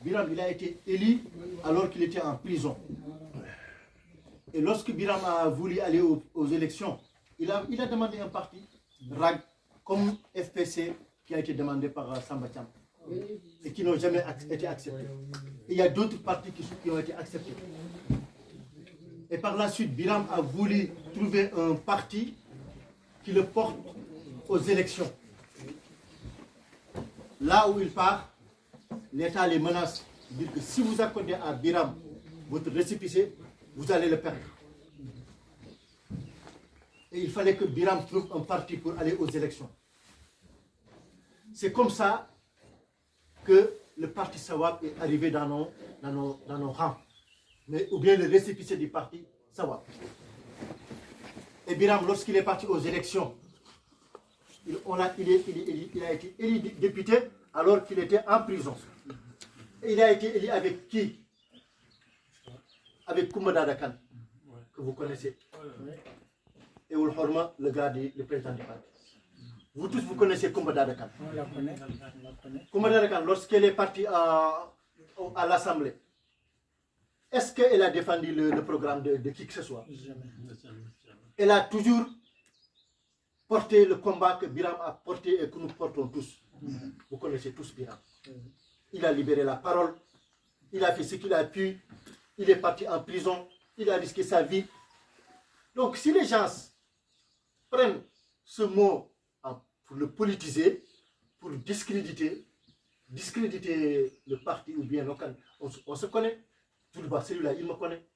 Biram, il a été élu alors qu'il était en prison. Et lorsque Biram a voulu aller aux élections, il a demandé un parti, RAG, comme FPC, qui a été demandé par Samba Thiam, et qui n'ont jamais été acceptés. Et il y a d'autres partis qui ont été acceptés. Et par la suite, Biram a voulu trouver un parti qui le porte aux élections. Là où il part, l'État les menace, dire que si vous accordez à Biram votre récépissé, vous allez le perdre. Et il fallait que Biram trouve un parti pour aller aux élections. C'est comme ça que le parti Sawab est arrivé dans nos rangs. Mais, ou bien le récépissé du parti Sawab. Et Biram, lorsqu'il est parti aux élections, il a été élu député alors qu'il était en prison. Et il a été élu avec qui? Avec Koumba Dadakan, que vous connaissez. Et Oul Horma, le président du parti. Vous tous, vous connaissez Koumba Dadakan. On la connaît. Koumba Dadakan, lorsqu'elle est partie à l'Assemblée, est-ce qu'elle a défendu le programme de qui que ce soit? Elle a toujours porté le combat que Biram a porté et que nous portons tous. Vous connaissez tous Biram. Il a libéré la parole, il a fait ce qu'il a pu, il est parti en prison, il a risqué sa vie. Donc si les gens prennent ce mot pour le politiser, pour discréditer le parti ou bien on se connaît, tout le bas, celui-là, il me connaît.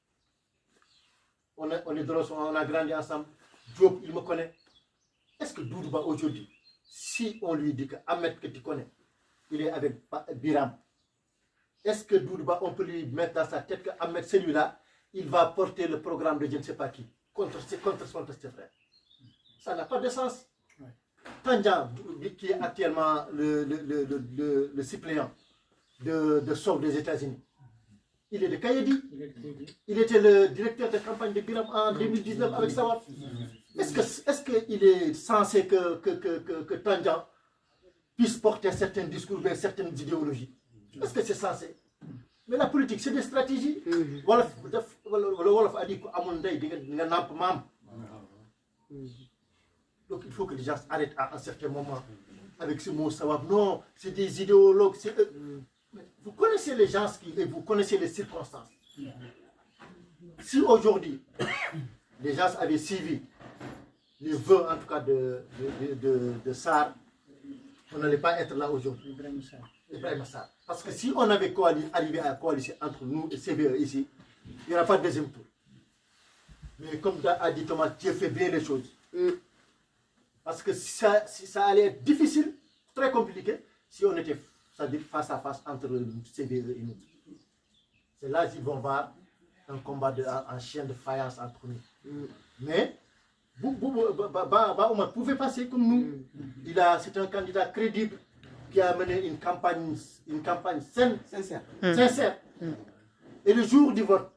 On est drôles, on a grandi ensemble. Diop, il me connaît. Est-ce que Doudouba aujourd'hui, si on lui dit que Ahmed que tu connais, il est avec Biram, est-ce que Doudouba, on peut lui mettre dans sa tête que Ahmed, celui-là, il va porter le programme de je ne sais pas qui, contre ses frères? Ça n'a pas de sens. Tanjan, qui est actuellement le suppléant de SOF des États-Unis, il est de Kayedi. Il était le directeur de campagne de Biram en 2019 avec Sawab. Est-ce qu'il est censé que Tanjan puisse porter certains discours vers certaines idéologies? Est-ce que c'est censé? Mais la politique, c'est des stratégies. Wolof a dit donc il faut que les gens arrêtent à un certain moment avec ce mot Sawab. Non, c'est des idéologues. Vous connaissez les gens et vous connaissez les circonstances. Si aujourd'hui, les gens avaient suivi les vœux en tout cas de Sarr, on n'allait pas être là aujourd'hui. Ibrahim Sarr. Parce que si on avait arrivé à coaliser entre nous et CVE ici, il n'y aura pas de deuxième tour. Mais comme a dit Thomas, Dieu fait bien les choses. Parce que ça allait être difficile, très compliqué, si on était face à face entre CVE et nous. C'est là qu'ils vont voir un combat en chien de faïence entre nous. Mais Omar pouvait passer comme nous. C'est un candidat crédible qui a mené une campagne sincère. Et le jour du vote,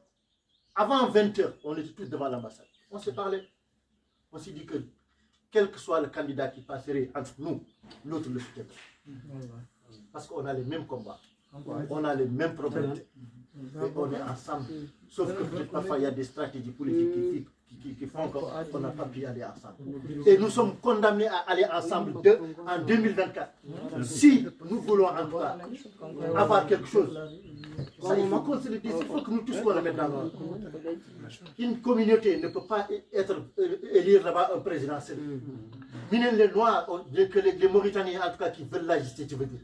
avant 20h, on était tous devant l'ambassade. On s'est parlé. On s'est dit que quel que soit le candidat qui passerait entre nous, l'autre le soutiendra. Parce qu'on a les mêmes combats, on a les mêmes problèmes, et on est ensemble. Sauf que peut-être parfois il y a des stratégies politiques qui font qu'on n'a pas pu aller ensemble. Et nous sommes condamnés à aller ensemble en 2024. Si nous voulons en tout cas avoir quelque chose, ça, il faut qu'on se le dise, il faut que nous tous qu'on le mette dans l'ordre. Une communauté ne peut pas élire là-bas un président seul. Minez les Noirs, que les Mauritaniens en tout cas qui veulent la justice, je veux dire.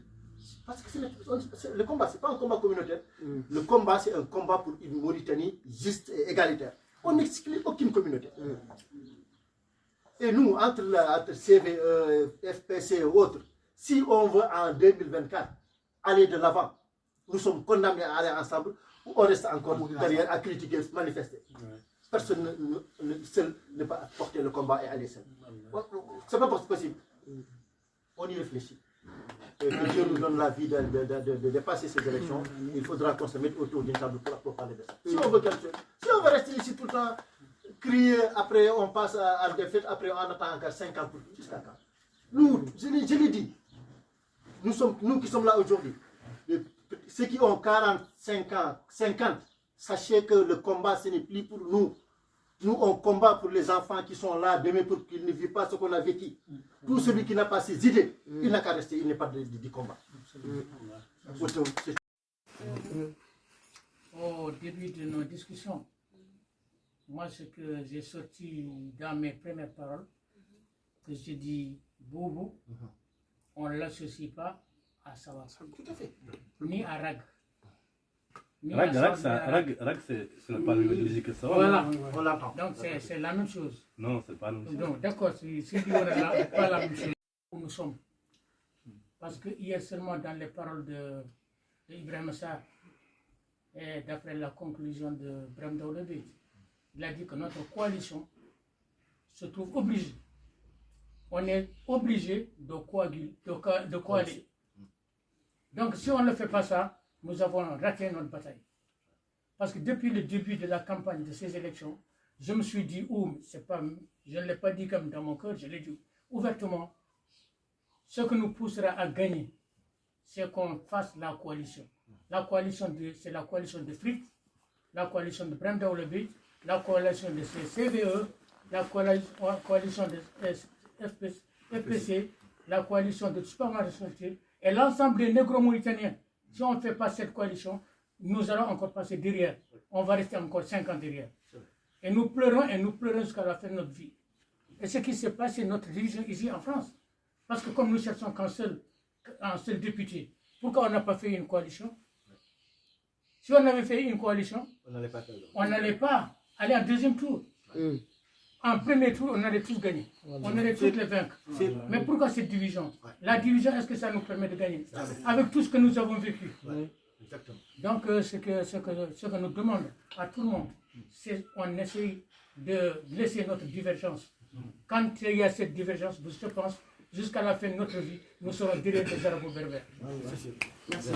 Parce que le combat, ce n'est pas un combat communautaire. Le combat, c'est un combat pour une Mauritanie juste et égalitaire. On n'exclut aucune communauté. Et nous, entre CVE, FPC et autres, si on veut en 2024 aller de l'avant, nous sommes condamnés à aller ensemble ou on reste encore derrière à critiquer, manifester. Personne seul ne peut porter le combat et aller seul. Ce n'est pas possible. On y réfléchit. Et que Dieu nous donne la vie de dépasser ces élections, il faudra qu'on se mette autour d'une table pour parler de ça. Si on veut quelque chose, si on veut rester ici tout le temps, crier, après on passe à la défaite, après on attend encore 5 ans pour jusqu'à quand? Nous, je l'ai dit, nous qui sommes là aujourd'hui, ceux qui ont 45 ans, 50, sachez que le combat, ce n'est plus pour nous. Nous, on combat pour les enfants qui sont là demain pour qu'ils ne vivent pas ce qu'on a vécu. Tout celui qui n'a pas ces idées, il n'a qu'à rester, il n'est pas du combat. Au début de nos discussions, moi, ce que j'ai sorti dans mes premières paroles, que j'ai dit Boubou, on ne l'associe pas à Sawa. Tout à fait. Ni à Rag. Rag, c'est pas le musique que ça va. Voilà, On l'entend. donc c'est la même chose. Non, c'est pas la même chose. Donc, d'accord, si on n'est pas la même chose où nous sommes. Parce que hier seulement dans les paroles de Ibrahim Sarr, et d'après la conclusion de Brahim Daoulebé, il a dit que notre coalition se trouve obligée. On est obligé de coaler. Donc si on ne fait pas ça, nous avons raté notre bataille. Parce que depuis le début de la campagne de ces élections, je me suis dit, je ne l'ai pas dit comme dans mon cœur, je l'ai dit ouvertement, ce que nous poussera à gagner, c'est qu'on fasse la coalition. La coalition, c'est la coalition de Frick, la coalition de Brahim Daoulebé, la coalition de CVE, la coalition de FPC, la coalition de supermarchés et l'ensemble des négro-mauritaniens. Si on ne fait pas cette coalition, nous allons encore passer derrière. On va rester encore 5 ans derrière. Et nous pleurons jusqu'à la fin de notre vie. Et ce qui s'est passé, notre division ici en France. Parce que comme nous cherchons qu'un seul député, pourquoi on n'a pas fait une coalition? Si on avait fait une coalition, on n'allait pas aller en deuxième tour. En premier tour, on allait tous gagner. On allait tous les vaincre. Mais pourquoi cette division? La division, est-ce que ça nous permet de gagner? Avec tout ce que nous avons vécu. Donc, ce que nous demandons à tout le monde, c'est qu'on essaye de laisser notre divergence. Quand il y a cette divergence, je pense, jusqu'à la fin de notre vie, nous serons derrière les Arabo-Berbères. Merci.